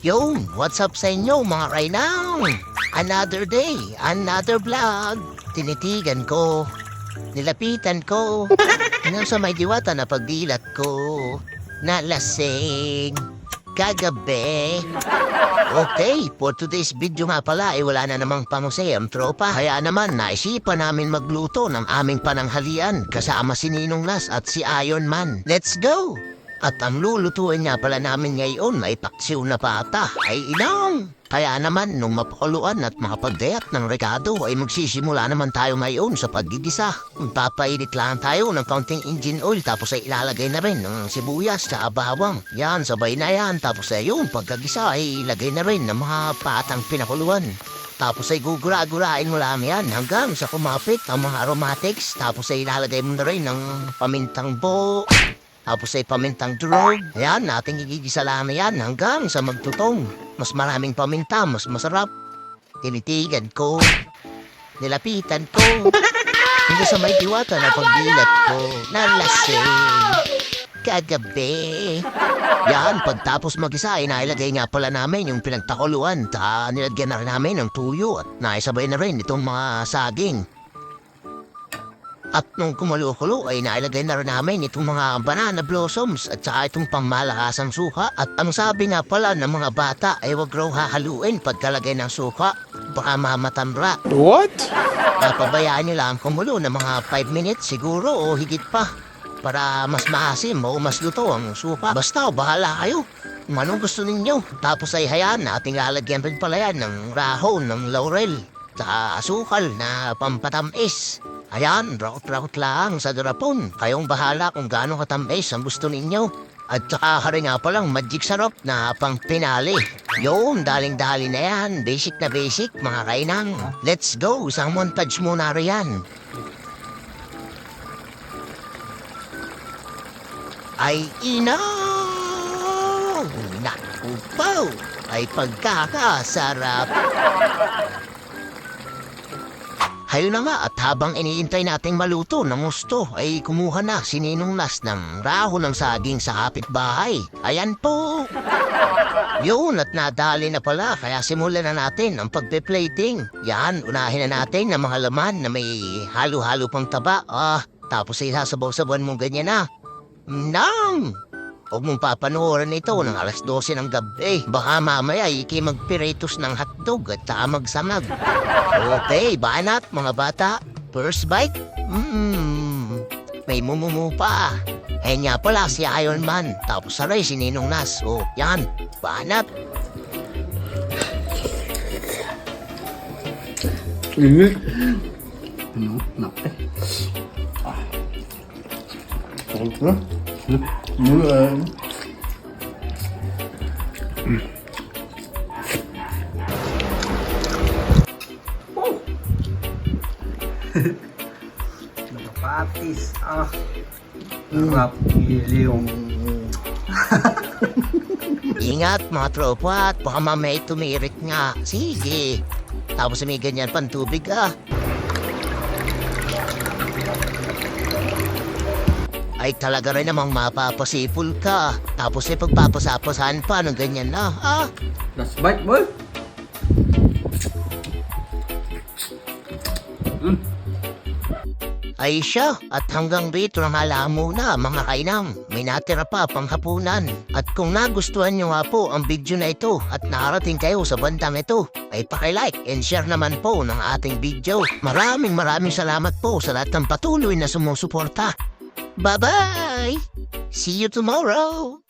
Yo, what's up sa inyo mga kainang? Another day, another vlog. Tinitigan ko, nilapitan ko, hanggang sa may diwata na pagdilat ko. Nalasing, kagabi. Okay, for today's video nga pala ay wala na namang pamusay ang tropa. Kaya naman naisipan namin magluto ng aming pananghalian kasama si Ninong Las at si Iron Man. Let's go! At ang lulutuin nga pala namin ngayon ay paksiw na pata ay inang. Kaya naman nung mapakuluan at makapagdayat ng rekado ay magsisimula naman tayo ngayon sa paggigisa. Papainit lang tayo ng kaunting engine oil tapos ay ilalagay na rin ng sibuyas sa bawang. Yan, sabay na yan. Tapos ay yun, pagkagisa ay ilagay na rin ng mga patang pinakuluan. Tapos ay gugura-gurain mo lang yan hanggang sa kumapit ang mga aromatics. Tapos ay ilalagay mo na rin ng pamintang buo. Tapos ay pamintang durog. Ayan, nating igigisa lang na yan hanggang sa magtutong. Mas maraming paminta, mas masarap. Tinitigan ko. Nilapitan ko. Hanggang sa may diwata na pagdilat ko. Nalasing. Kagabi. Yan, pagtapos mag-isa ay nailagay nga pala namin yung pinagtakuluan. Nilagyan na rin namin ng tuyo at naisabay na rin itong mga saging. At nung kumulo-kulo ay nailagay na rin namin itong mga banana blossoms at saka itong pangmalakasang suka. At ang sabi nga pala ng mga bata ay wag raw hahaluin pagkalagay ng suka. Baka mamatambra. What? Pabayaan nyo lang kumulo ng mga 5 minutes siguro o higit pa. Para mas maasim o mas luto ang suka. Basta bahala kayo. Kung anong gusto ninyo. Tapos ay hayaan nating lalagyan rin pala yan ng rahon ng laurel. Sa asukal na pampatamis. Ayan, raot-raot lang sa darapon. Kayong bahala kung gaano katamis ang gusto ninyo. At saka rin nga palang magic sarap na pang pinali. Yun, daling-dali na yan. Basic na basic, mga kainang. Let's go, isang montage muna riyan. Ay inaw! Naku po! Ay pagkakasarap! Hayo na nga at habang iniintay nating maluto ng gusto ay kumuha na si Ninong Las ng rahon ng saging sa kapitbahay. Ayan po! Yun at nadali na pala kaya simulan na natin ang pagpe-plating. Yan, unahin na natin ng mga laman na may halo-halo pang taba. Tapos ay sasabaw-sabawan mo ganyan na. Nang! Huwag mong papanoorin ito ng alas 12 ng gabi. Baka mamaya magpiritos ng hotdog at magsamag. Okay, banat mga bata. First bite? May mumumu pa. Eh nga pala si Iron Man. Tapos saray si Ninong Nas. Yan, banat. Init. Ano? Nape. Sarap na. Mulan. Nakapatis. Sarap giliw. Ingat mga tropa at baka mamaya tumirik nga. Sige. Tapos may ganyan pang tubig Ay talaga rin namang mapapasipol ka. Tapos ay pagpapasapasahan pa ng ganyan na, Last bite, boy. Ay siya, at hanggang dito na malam muna mga kainang. May natira pa panghapunan. At kung nagustuhan nyo nga po ang video na ito at nakarating kayo sa bandang ito, ay paki-like and share naman po ng ating video. Maraming salamat po sa lahat ng patuloy na sumusuporta. Bye-bye! See you tomorrow!